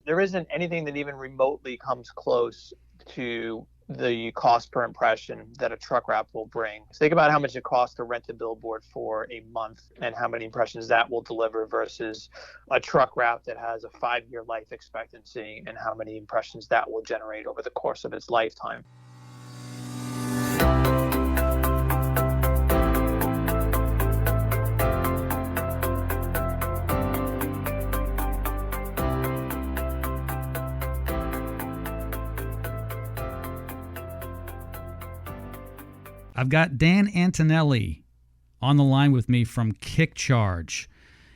there isn't anything that even remotely comes close to the cost per impression that a truck wrap will bring. So think about how much it costs to rent a billboard for a month and how many impressions that will deliver versus a truck wrap that has a 5-year life expectancy and how many impressions that will generate over the course of its lifetime. I've got Dan Antonelli on the line with me from KickCharge.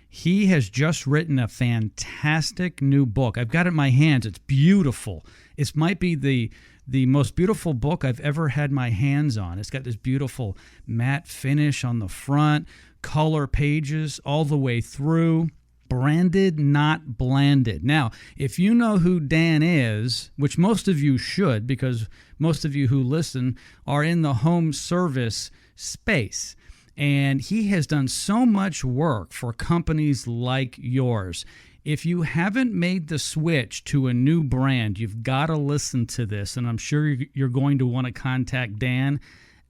He has just written a fantastic new book. I've got it in my hands. It's beautiful. It might be the most beautiful book I've ever had my hands on. It's got this beautiful matte finish on the front, color pages all the way through. Branded, not blanded. Now, if you know who Dan is, which most of you should, because most of you who listen are in the home service space, and he has done so much work for companies like yours. If you haven't made the switch to a new brand, you've got to listen to this, and I'm sure you're going to want to contact Dan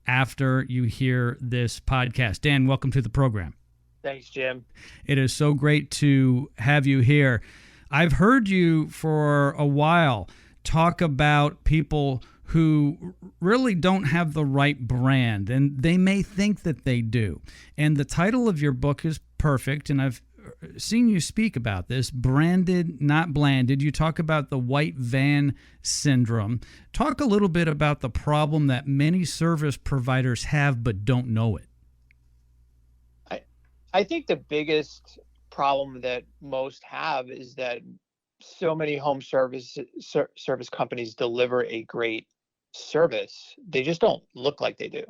after you hear this podcast. Dan, welcome to the program. Thanks, Jim. It is so great to have you here. I've heard you for a while talk about people who really don't have the right brand, and they may think that they do. And the title of your book is perfect, and I've seen you speak about this, branded, not blanded. You talk about the white van syndrome. Talk a little bit about the problem that many service providers have but don't know it. I think the biggest problem that most have is that so many home service companies deliver a great service. They just don't look like they do.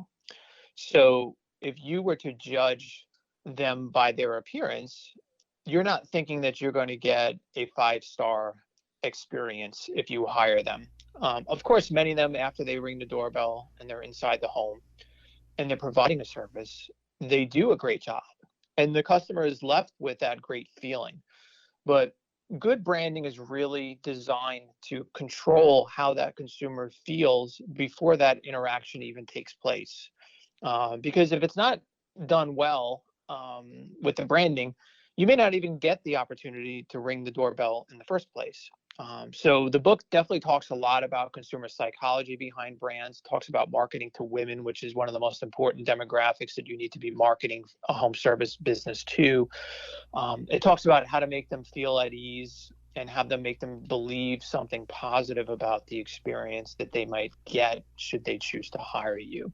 So if you were to judge them by their appearance, you're not thinking that you're going to get a 5-star experience if you hire them. Of course, many of them, after they ring the doorbell and they're inside the home and they're providing a service, they do a great job. And the customer is left with that great feeling. But good branding is really designed to control how that consumer feels before that interaction even takes place. Because if it's not done well with the branding, you may not even get the opportunity to ring the doorbell in the first place. So the book definitely talks a lot about consumer psychology behind brands, talks about marketing to women, which is one of the most important demographics that you need to be marketing a home service business to. It talks about how to make them feel at ease and have them make them believe something positive about the experience that they might get should they choose to hire you.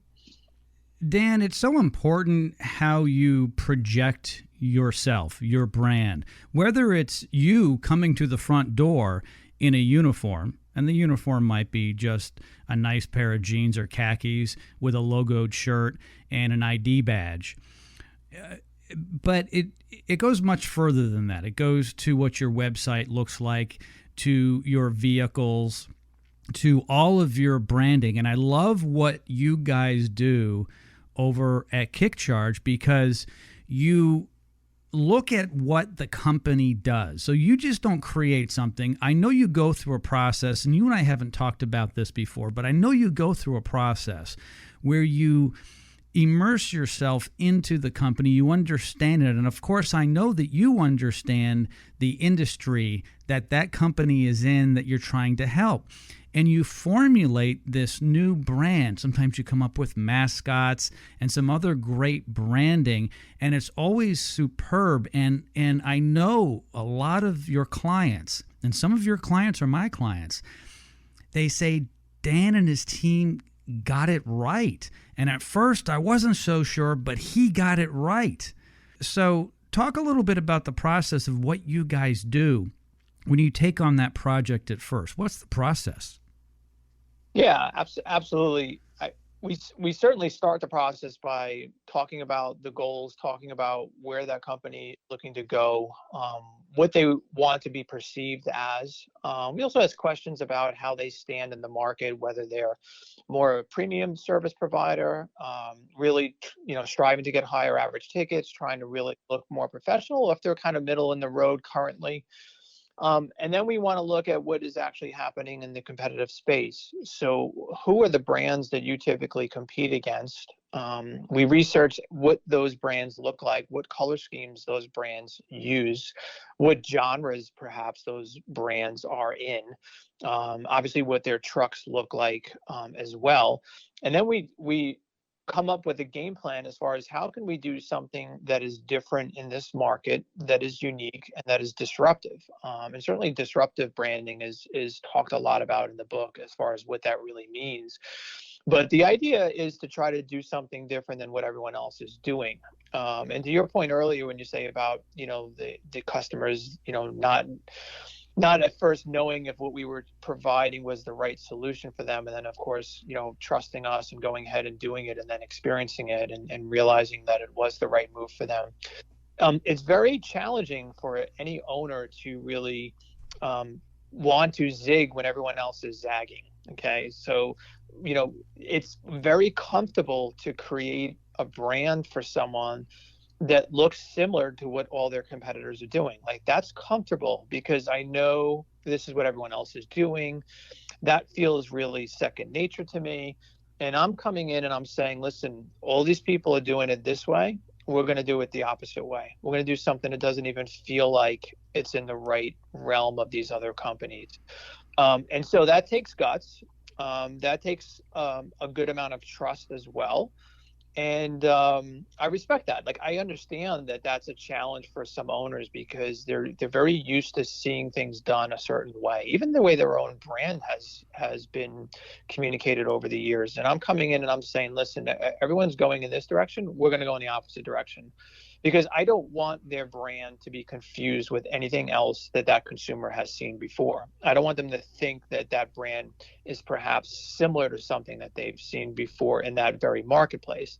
Dan, it's so important how you project yourself, your brand, whether it's you coming to the front door in a uniform, and the uniform might be just a nice pair of jeans or khakis with a logoed shirt and an ID badge. But it goes much further than that. It goes to what your website looks like, to your vehicles, to all of your branding. And I love what you guys do over at KickCharge because you look at what the company does. So you just don't create something. I know you go through a process, and you and I haven't talked about this before, but I know you go through a process where you immerse yourself into the company, you understand it. And of course, I know that you understand the industry that company is in that you're trying to help. And you formulate this new brand. Sometimes you come up with mascots and some other great branding, and it's always superb. And I know a lot of your clients, and some of your clients are my clients, they say Dan and his team got it right. And at first I wasn't so sure, but he got it right. So talk a little bit about the process of what you guys do when you take on that project at first. What's the process? Yeah, absolutely. We certainly start the process by talking about the goals, talking about where that company is looking to go, what they want to be perceived as. We also ask questions about how they stand in the market, whether they're more a premium service provider, really, striving to get higher average tickets, trying to really look more professional, or if they're kind of middle in the road currently. And then we want to look at what is actually happening in the competitive space. So, who are the brands that you typically compete against? We research what those brands look like, what color schemes those brands use, what genres perhaps those brands are in, obviously what their trucks look like as well. And then we come up with a game plan as far as how can we do something that is different in this market, that is unique, and that is disruptive. And certainly disruptive branding is talked a lot about in the book as far as what that really means. But the idea is to try to do something different than what everyone else is doing. And to your point earlier, when you say about, the customers, not at first knowing if what we were providing was the right solution for them. And then, of course, trusting us and going ahead and doing it and then experiencing it and realizing that it was the right move for them. It's very challenging for any owner to really want to zig when everyone else is zagging. Okay. So, it's very comfortable to create a brand for someone that looks similar to what all their competitors are doing. Like, that's comfortable because I know this is what everyone else is doing. That feels really second nature to me. And I'm coming in and I'm saying, listen, all these people are doing it this way. We're going to do it the opposite way. We're going to do something that doesn't even feel like it's in the right realm of these other companies. And so that takes guts. That takes a good amount of trust as well. And I respect that. Like, I understand that that's a challenge for some owners because they're very used to seeing things done a certain way, even the way their own brand has been communicated over the years. And I'm coming in and I'm saying, listen, everyone's going in this direction. We're going to go in the opposite direction, because I don't want their brand to be confused with anything else that consumer has seen before. I don't want them to think that brand is perhaps similar to something that they've seen before in that very marketplace.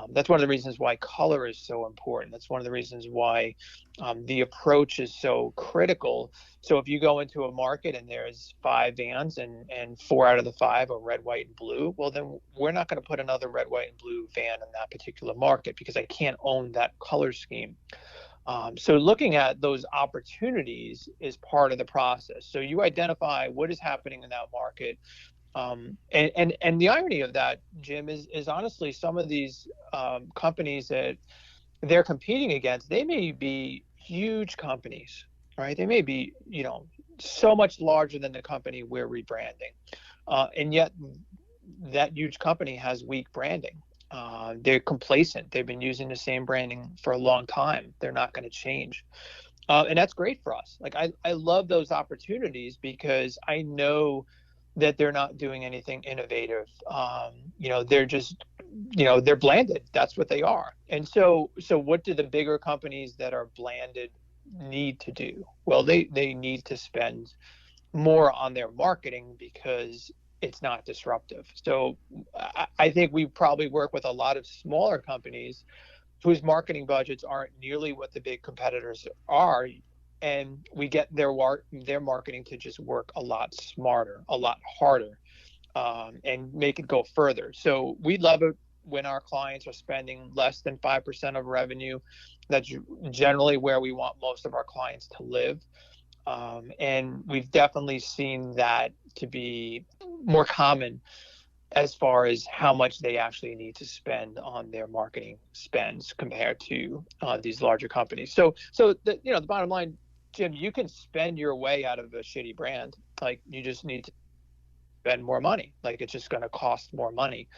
That's one of the reasons why color is so important. That's one of the reasons why the approach is so critical. So if you go into a market and there's 5 vans and 4 out of the 5 are red, white, and blue, well, then we're not going to put another red, white, and blue van in that particular market because I can't own that color scheme. So looking at those opportunities is part of the process. So you identify what is happening in that market. And the irony of that, Jim, is honestly some of these companies that they're competing against, they may be huge companies, right? They may be, so much larger than the company we're rebranding. And yet that huge company has weak branding. They're complacent. They've been using the same branding for a long time. They're not going to change. And that's great for us. Like, I love those opportunities because I know that they're not doing anything innovative. They're just, they're blanded. That's what they are. And so what do the bigger companies that are blanded need to do? Well, they need to spend more on their marketing because it's not disruptive. So I think we probably work with a lot of smaller companies whose marketing budgets aren't nearly what the big competitors are. And we get their marketing to just work a lot smarter, a lot harder, and make it go further. So we love it when our clients are spending less than 5% of revenue. That's generally where we want most of our clients to live. And we've definitely seen that to be more common as far as how much they actually need to spend on their marketing spends compared to these larger companies. So the bottom line, Jim, you can spend your way out of a shitty brand. Like, you just need to spend more money. Like, it's just going to cost more money.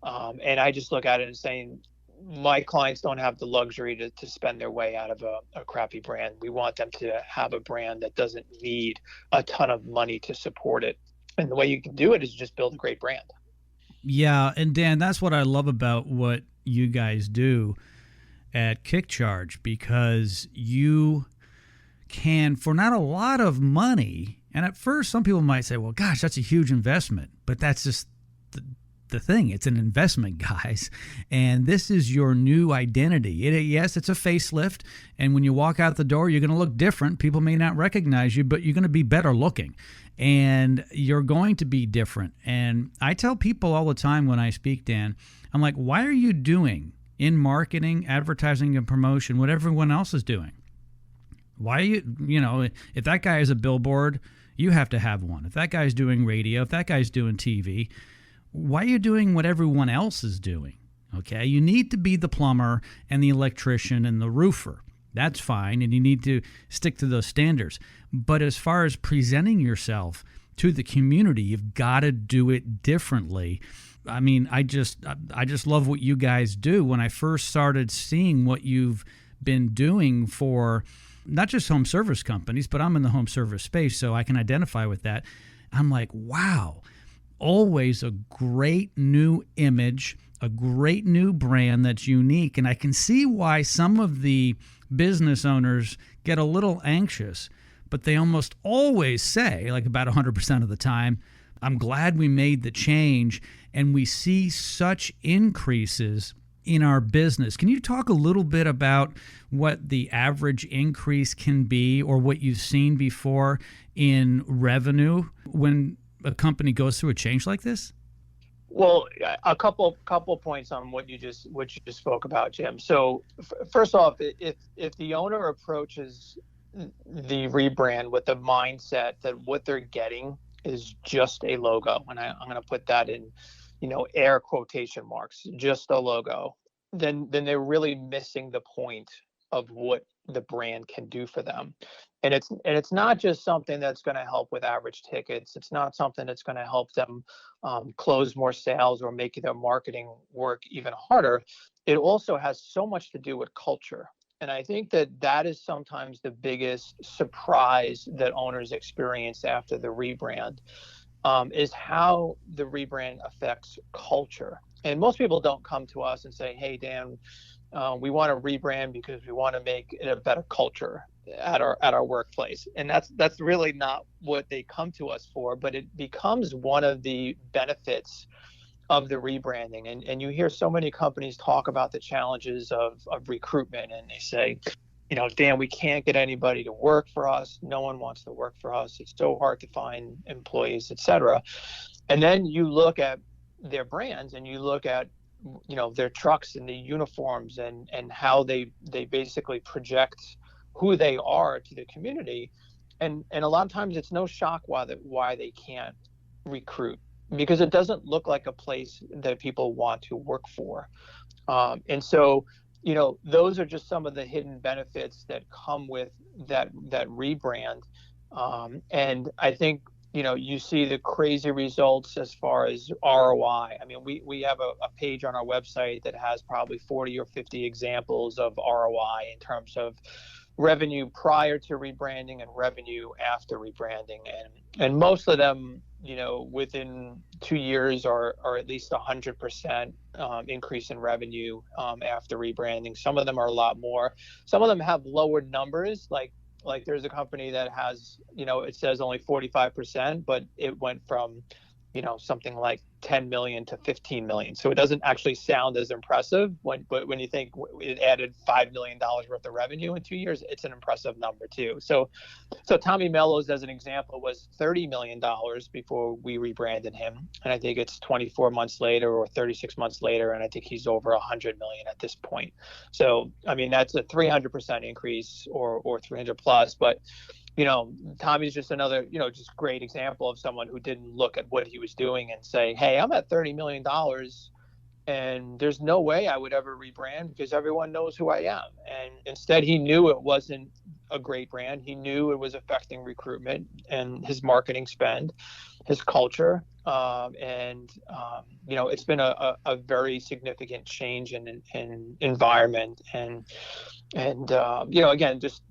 And I just look at it and saying, my clients don't have the luxury to spend their way out of a crappy brand. We want them to have a brand that doesn't need a ton of money to support it. And the way you can do it is just build a great brand. Yeah. And Dan, that's what I love about what you guys do at KickCharge, because you can, for not a lot of money, and at first some people might say, well, gosh, that's a huge investment, but that's just the thing. It's an investment, guys. And this is your new identity. Yes, it's a facelift. And when you walk out the door, you're going to look different. People may not recognize you, but you're going to be better looking. And you're going to be different. And I tell people all the time when I speak, Dan, I'm like, why are you doing in marketing, advertising, and promotion what everyone else is doing? Why if that guy is a billboard, you have to have one. If that guy's doing radio, if that guy's doing TV, why are you doing what everyone else is doing? Okay, you need to be the plumber and the electrician and the roofer. That's fine, and you need to stick to those standards. But as far as presenting yourself to the community, you've got to do it differently. I mean, I just love what you guys do. When I first started seeing what you've been doing for not just home service companies, but I'm in the home service space, so I can identify with that. I'm like, wow, always a great new image, a great new brand that's unique. And I can see why some of the business owners get a little anxious, but they almost always say, like about 100% of the time, I'm glad we made the change, and we see such increases in our business. Can you talk a little bit about what the average increase can be, or what you've seen before in revenue when a company goes through a change like this? Well, a couple points on what you just spoke about, Jim. So first off, if the owner approaches the rebrand with the mindset that what they're getting is just a logo, and I'm going to put that in, air quotation marks, just a logo, then they're really missing the point of what the brand can do for them. And it's not just something that's going to help with average tickets. It's not something that's going to help them close more sales or make their marketing work even harder. It also has so much to do with culture. And I think that is sometimes the biggest surprise that owners experience after the rebrand, is how the rebrand affects culture. And most people don't come to us and say, hey, Dan, we want to rebrand because we want to make it a better culture at our workplace. And that's really not what they come to us for, but it becomes one of the benefits of the rebranding. And you hear so many companies talk about the challenges of recruitment, and they say, Dan, we can't get anybody to work for us. No one wants to work for us. It's so hard to find employees, et cetera. And then you look at their brands, and you look at their trucks and the uniforms, and how they basically project who they are to the community. And a lot of times it's no shock why they can't recruit, because it doesn't look like a place that people want to work for. And so, those are just some of the hidden benefits that come with that rebrand. And I think, you see the crazy results as far as ROI. I mean, we have a page on our website that has probably 40 or 50 examples of ROI in terms of revenue prior to rebranding and revenue after rebranding. And most of them, within 2 years are at least 100% increase in revenue after rebranding. Some of them are a lot more. Some of them have lower numbers, like there's a company that has, it says only 45%, but it went from, something like 10 million to 15 million. So it doesn't actually sound as impressive but when you think it added $5 million worth of revenue in 2 years, it's an impressive number too. So Tommy Mello's, as an example, was $30 million before we rebranded him. And I think it's 24 months later or 36 months later, and I think he's over 100 million at this point. So, I mean, that's a 300% increase or 300 plus, but Tommy's just another, just great example of someone who didn't look at what he was doing and say, hey, I'm at $30 million and there's no way I would ever rebrand because everyone knows who I am. And instead, he knew it wasn't a great brand. He knew it was affecting recruitment and his marketing spend, his culture. It's been a very significant change in environment. And again, just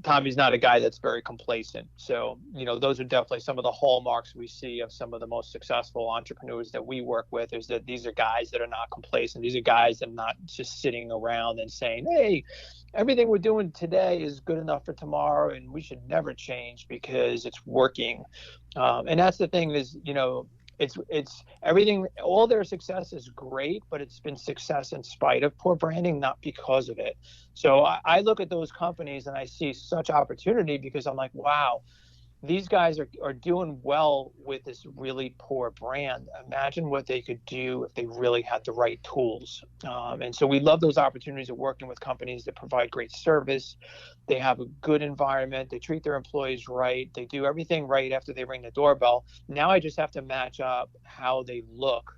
Tommy's not a guy that's very complacent. So, those are definitely some of the hallmarks we see of some of the most successful entrepreneurs that we work with, is that these are guys that are not complacent. These are guys that are not just sitting around and saying, hey, everything we're doing today is good enough for tomorrow and we should never change because it's working. And that's the thing is, it's everything, all their success is great, but it's been success in spite of poor branding, not because of it. So I look at those companies and I see such opportunity because I'm like, wow, these guys are doing well with this really poor brand. Imagine what they could do if they really had the right tools. And so we love those opportunities of working with companies that provide great service. They have a good environment. They treat their employees right. They do everything right after they ring the doorbell. Now I just have to match up how they look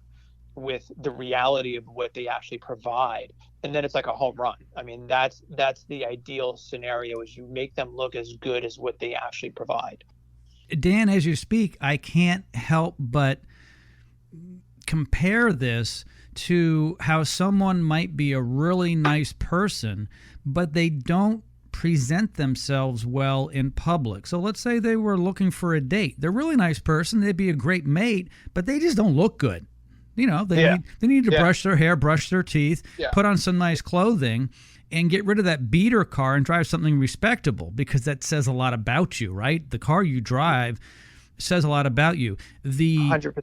with the reality of what they actually provide, and then it's like a home run. I mean, that's the ideal scenario, is you make them look as good as what they actually provide. Dan, as you speak, I can't help but compare this to how someone might be a really nice person, but they don't present themselves well in public. So let's say they were looking for a date. They're a really nice person. They'd be a great mate, but they just don't look good. You know, they need to brush their hair, brush their teeth, put on some nice clothing, and get rid of that beater car and drive something respectable, because that says a lot about you, right? The car you drive says a lot about you. 100%.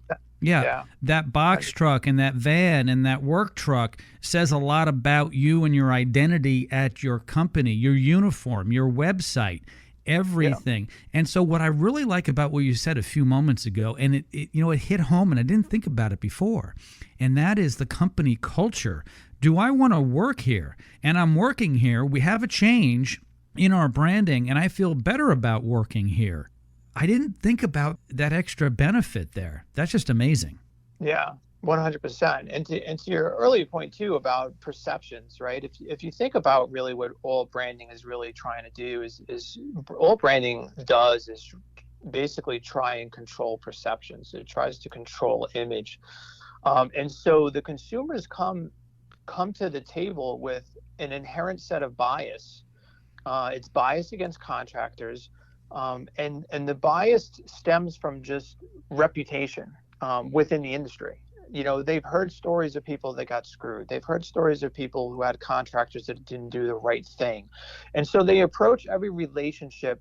That box 100%. Truck and that van and that work truck says a lot about you and your identity at your company, your uniform, your website, everything. Yeah. And so what I really like about what you said a few moments ago, and it hit home, and I didn't think about it before, and that is the company culture. Do I want to work here? And I'm working here. We have a change in our branding, and I feel better about working here. I didn't think about that extra benefit there. That's just amazing. Yeah, 100%. And to your earlier point too about perceptions, right? If you think about really what all branding is really trying to do is all branding does is basically try and control perceptions. It tries to control image, and so the consumers come to the table with an inherent set of bias. It's bias against contractors. And the bias stems from just reputation within the industry. You know, they've heard stories of people that got screwed. They've heard stories of people who had contractors that didn't do the right thing. And so they approach every relationship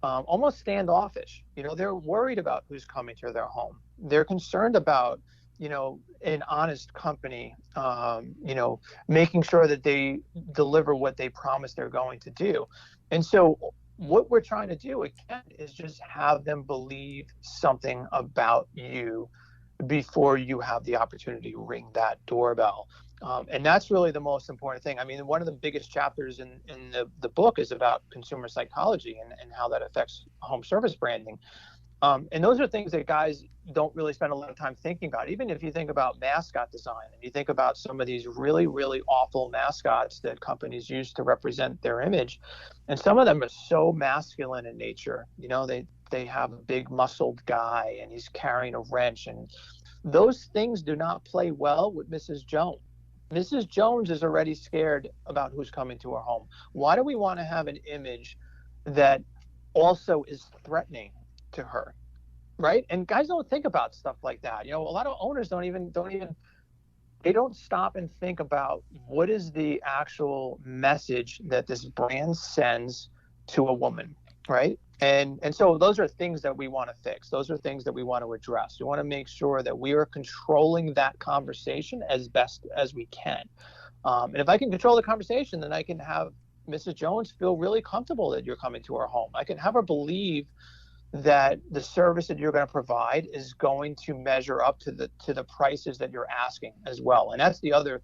almost standoffish. You know, they're worried about who's coming to their home. They're concerned about, you know, an honest company, making sure that they deliver what they promise they're going to do. And so what we're trying to do, again, is just have them believe something about you before you have the opportunity to ring that doorbell. And that's really the most important thing. I mean, one of the biggest chapters in the book is about consumer psychology and how that affects home service branding. And those are things that guys don't really spend a lot of time thinking about. Even if you think about mascot design and you think about some of these really, really awful mascots that companies use to represent their image, and some of them are so masculine in nature. You know, they have a big muscled guy and he's carrying a wrench, and those things do not play well with Mrs. Jones. Mrs. Jones is already scared about who's coming to her home. Why do we want to have an image that also is threatening to her, right? And guys don't think about stuff like that. You know, a lot of owners they don't stop and think about what is the actual message that this brand sends to a woman, right? And so those are things that we want to fix. Those are things that we want to address. We want to make sure that we are controlling that conversation as best as we can. And if I can control the conversation, then I can have Mrs. Jones feel really comfortable that you're coming to her home. I can have her believe that the service that you're going to provide is going to measure up to the prices that you're asking as well. And that's the other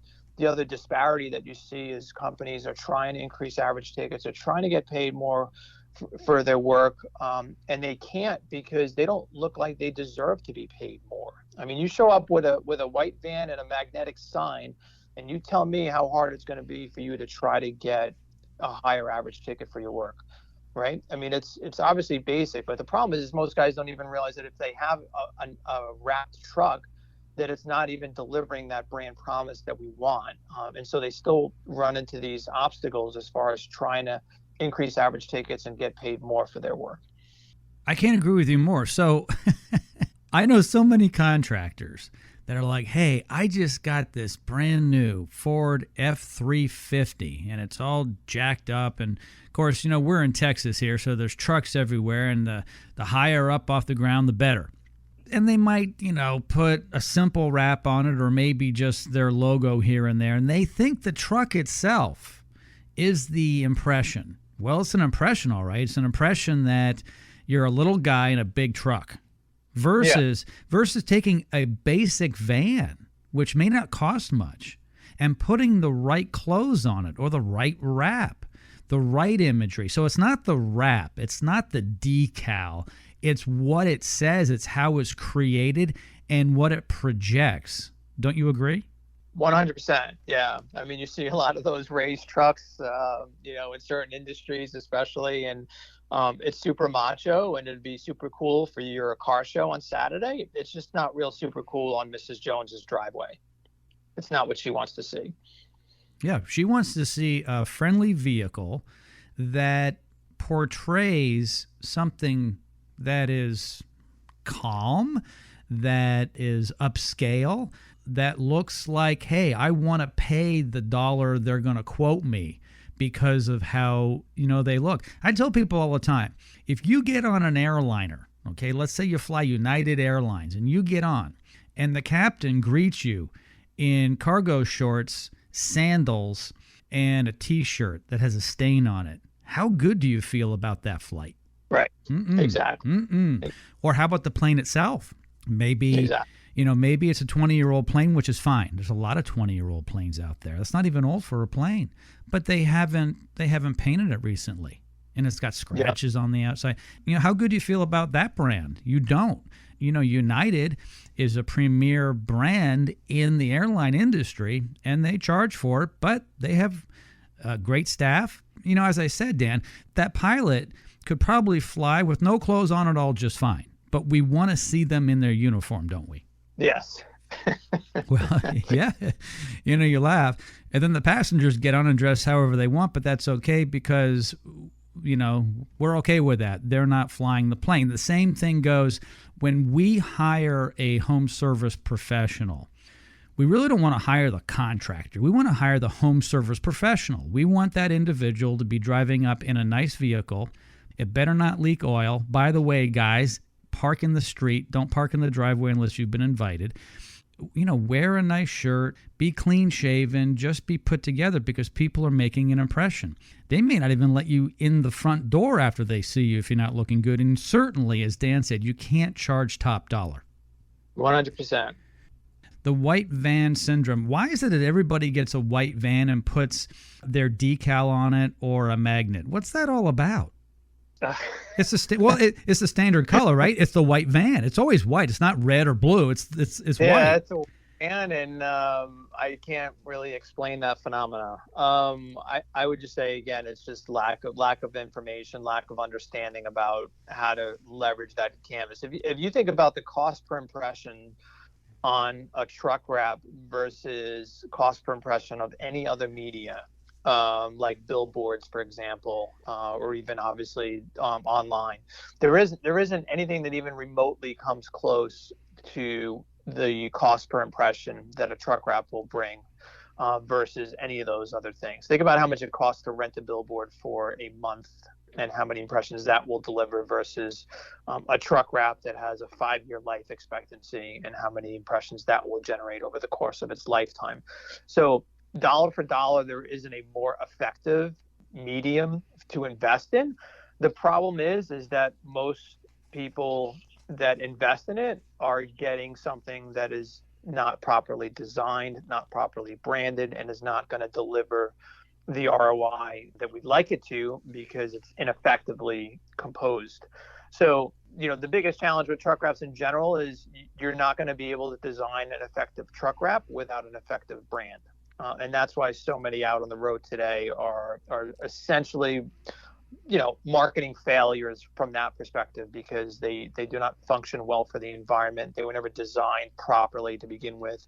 disparity that you see is companies are trying to increase average tickets. They're trying to get paid more for their work, and they can't because they don't look like they deserve to be paid more. I mean, you show up with a white van and a magnetic sign, and you tell me how hard it's going to be for you to try to get a higher average ticket for your work. Right? I mean, it's obviously basic, but the problem is most guys don't even realize that if they have a wrapped truck, that it's not even delivering that brand promise that we want. And so they still run into these obstacles as far as trying to increase average tickets and get paid more for their work. I can't agree with you more. So I know so many contractors that are like, hey, I just got this brand new Ford F-350 and it's all jacked up. And of course, you know, we're in Texas here, so there's trucks everywhere, and the higher up off the ground, the better. And they might, you know, put a simple wrap on it or maybe just their logo here and there. And they think the truck itself is the impression. Well, it's an impression, all right. It's an impression that you're a little guy in a big truck versus taking a basic van, which may not cost much, and putting the right clothes on it, or the right wrap, the right imagery. So it's not the wrap, it's not the decal, it's what it says, it's how it's created, and what it projects. Don't you agree? 100%. Yeah. I mean, you see a lot of those race trucks, in certain industries, especially, and it's super macho, and it'd be super cool for your car show on Saturday. It's just not real super cool on Mrs. Jones's driveway. It's not what she wants to see. Yeah, she wants to see a friendly vehicle that portrays something that is calm, that is upscale, that looks like, hey, I want to pay the dollar they're going to quote me because of how, they look. I tell people all the time, if you get on an airliner, okay, let's say you fly United Airlines and you get on and the captain greets you in cargo shorts, sandals, and a T-shirt that has a stain on it, how good do you feel about that flight? Right. Exactly. Or how about the plane itself? Maybe, maybe it's a 20-year-old plane, which is fine. There's a lot of 20-year-old planes out there. That's not even old for a plane, but they haven't painted it recently, and it's got scratches on the outside. How good do you feel about that brand? You don't. United is a premier brand in the airline industry, and they charge for it, but they have great staff. As I said, Dan, that pilot could probably fly with no clothes on at all just fine, but we want to see them in their uniform, don't we? Yes. Well, yeah. You laugh. And then the passengers get on and dress however they want, but that's okay because, we're okay with that. They're not flying the plane. The same thing goes when we hire a home service professional. We really don't want to hire the contractor. We want to hire the home service professional. We want that individual to be driving up in a nice vehicle. It better not leak oil. By the way, guys, park in the street. Don't park in the driveway unless you've been invited. Wear a nice shirt, be clean shaven, just be put together because people are making an impression. They may not even let you in the front door after they see you if you're not looking good. And certainly, as Dan said, you can't charge top dollar. 100%. The white van syndrome. Why is it that everybody gets a white van and puts their decal on it or a magnet? What's that all about? It's the standard color, right? It's the white van. It's always white. It's not red or blue. It's white. Yeah, it's a van, and I can't really explain that phenomena. I would just say again, it's just lack of information, lack of understanding about how to leverage that canvas. If you think about the cost per impression on a truck wrap versus cost per impression of any other media, like billboards, for example, or even obviously online, there isn't anything that even remotely comes close to the cost per impression that a truck wrap will bring versus any of those other things. Think about how much it costs to rent a billboard for a month and how many impressions that will deliver versus a truck wrap that has a 5-year life expectancy and how many impressions that will generate over the course of its lifetime. So dollar for dollar, there isn't a more effective medium to invest in. The problem is that most people that invest in it are getting something that is not properly designed, not properly branded, and is not going to deliver the ROI that we'd like it to because it's ineffectively composed. So, the biggest challenge with truck wraps in general is you're not going to be able to design an effective truck wrap without an effective brand. And that's why so many out on the road today are essentially, marketing failures from that perspective because they do not function well for the environment. They were never designed properly to begin with.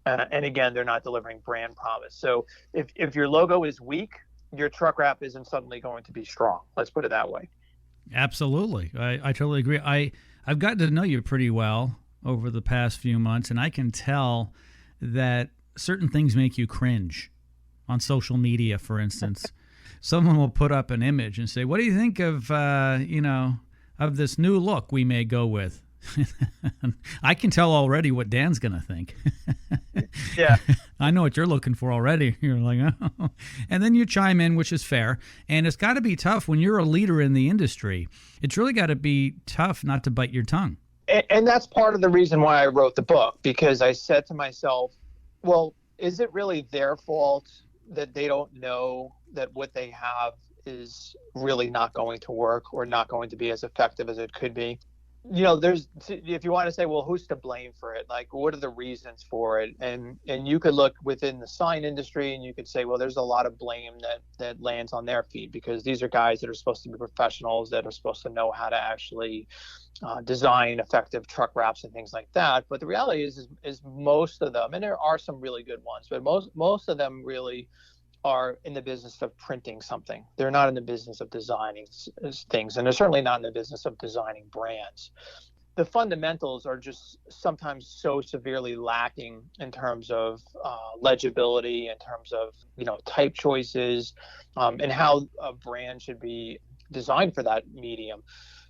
And again, they're not delivering brand promise. So if your logo is weak, your truck wrap isn't suddenly going to be strong. Let's put it that way. Absolutely. I totally agree. I've gotten to know you pretty well over the past few months, and I can tell that certain things make you cringe on social media, for instance. Someone will put up an image and say, what do you think of, of this new look we may go with? I can tell already what Dan's going to think. Yeah. I know what you're looking for already. You're like, oh. And then you chime in, which is fair. And it's got to be tough when you're a leader in the industry. It's really got to be tough not to bite your tongue. And that's part of the reason why I wrote the book, because I said to myself, well, is it really their fault that they don't know that what they have is really not going to work or not going to be as effective as it could be? If you want to say, well, who's to blame for it? Like, what are the reasons for it? And you could look within the sign industry and you could say, well, there's a lot of blame that lands on their feet, because these are guys that are supposed to be professionals, that are supposed to know how to actually design effective truck wraps and things like that. But the reality is most of them, and there are some really good ones, but most of them really are in the business of printing something. They're not in the business of designing things, and they're certainly not in the business of designing brands. The fundamentals are just sometimes so severely lacking in terms of legibility, in terms of type choices, and how a brand should be designed for that medium.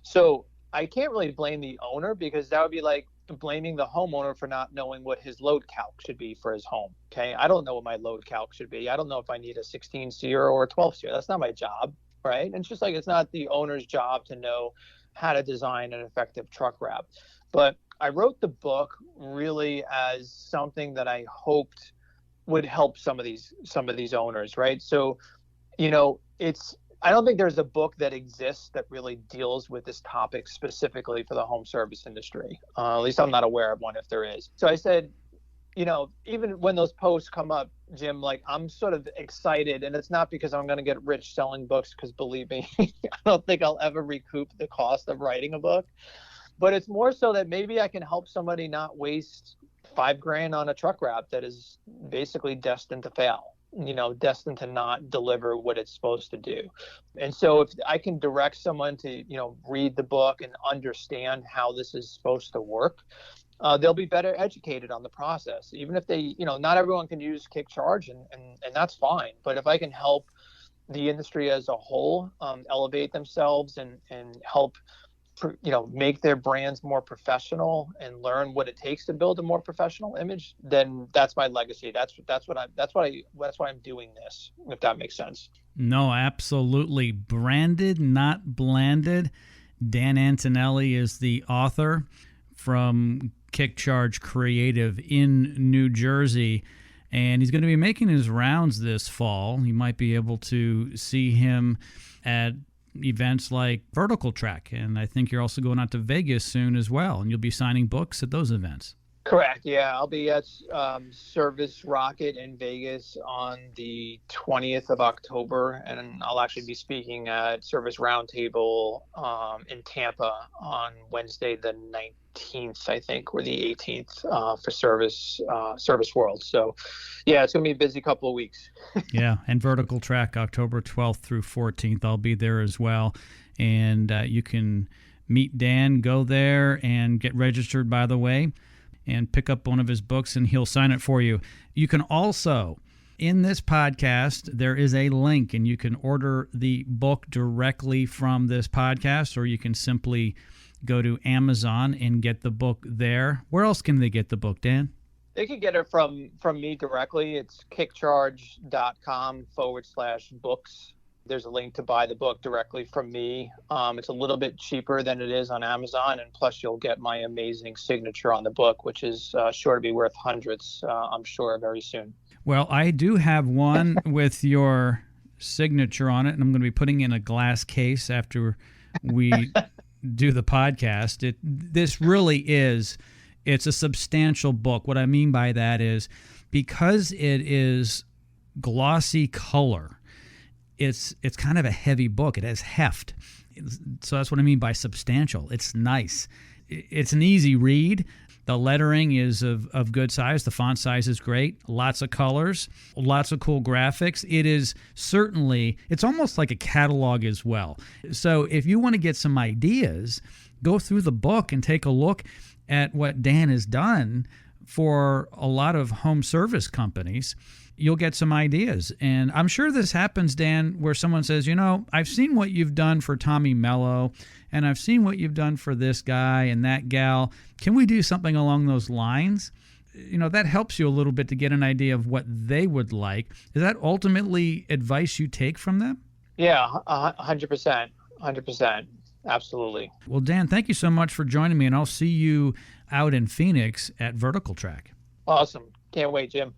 So I can't really blame the owner, because that would be like blaming the homeowner for not knowing what his load calc should be for his home. Okay. I don't know what my load calc should be. I don't know if I need a 16 SEER or a 12 SEER. That's not my job. Right. And it's just like, it's not the owner's job to know how to design an effective truck wrap. But I wrote the book really as something that I hoped would help some of these owners. Right. So, I don't think there's a book that exists that really deals with this topic specifically for the home service industry. At least I'm not aware of one, if there is. So I said, even when those posts come up, Jim, like, I'm sort of excited, and it's not because I'm going to get rich selling books, because believe me, I don't think I'll ever recoup the cost of writing a book. But it's more so that maybe I can help somebody not waste $5,000 on a truck wrap that is basically destined to fail. Destined to not deliver what it's supposed to do. And so if I can direct someone to, read the book and understand how this is supposed to work, they'll be better educated on the process. Even if they, not everyone can use KickCharge, and that's fine. But if I can help the industry as a whole elevate themselves and help make their brands more professional and learn what it takes to build a more professional image, then that's my legacy. That's why I'm doing this, if that makes sense. No, absolutely. Branded, not blanded. Dan Antonelli is the author from KickCharge Creative in New Jersey, and he's going to be making his rounds this fall. You might be able to see him at events like Vertical Track, and I think you're also going out to Vegas soon as well, and you'll be signing books at those events. Correct. Yeah, I'll be at Service Rocket in Vegas on the 20th of October, and I'll actually be speaking at Service Roundtable in Tampa on Wednesday the 19th, I think, or the 18th for Service World. So, yeah, it's going to be a busy couple of weeks. Yeah, and Vertical Track, October 12th through 14th. I'll be there as well, and you can meet Dan, go there, and get registered, by the way, and pick up one of his books, and he'll sign it for you. You can also, in this podcast, there is a link, and you can order the book directly from this podcast, or you can simply go to Amazon and get the book there. Where else can they get the book, Dan? They can get it from me directly. It's kickcharge.com/books. There's a link to buy the book directly from me. It's a little bit cheaper than it is on Amazon, and plus you'll get my amazing signature on the book, which is sure to be worth hundreds, I'm sure, very soon. Well, I do have one with your signature on it, and I'm going to be putting in a glass case after we do the podcast. This really is, it's a substantial book. What I mean by that is, because it is glossy color, it's kind of a heavy book. It has heft. So that's what I mean by substantial. It's nice. It's an easy read. The lettering is of good size. The font size is great. Lots of colors, lots of cool graphics. It is certainly, it's almost like a catalog as well. So if you want to get some ideas, go through the book and take a look at what Dan has done for a lot of home service companies. You'll get some ideas. And I'm sure this happens, Dan, where someone says, I've seen what you've done for Tommy Mello, and I've seen what you've done for this guy and that gal. Can we do something along those lines? that helps you a little bit to get an idea of what they would like. Is that ultimately advice you take from them? Yeah, 100%. 100%. Absolutely. Well, Dan, thank you so much for joining me, and I'll see you out in Phoenix at Vertical Track. Awesome. Can't wait, Jim.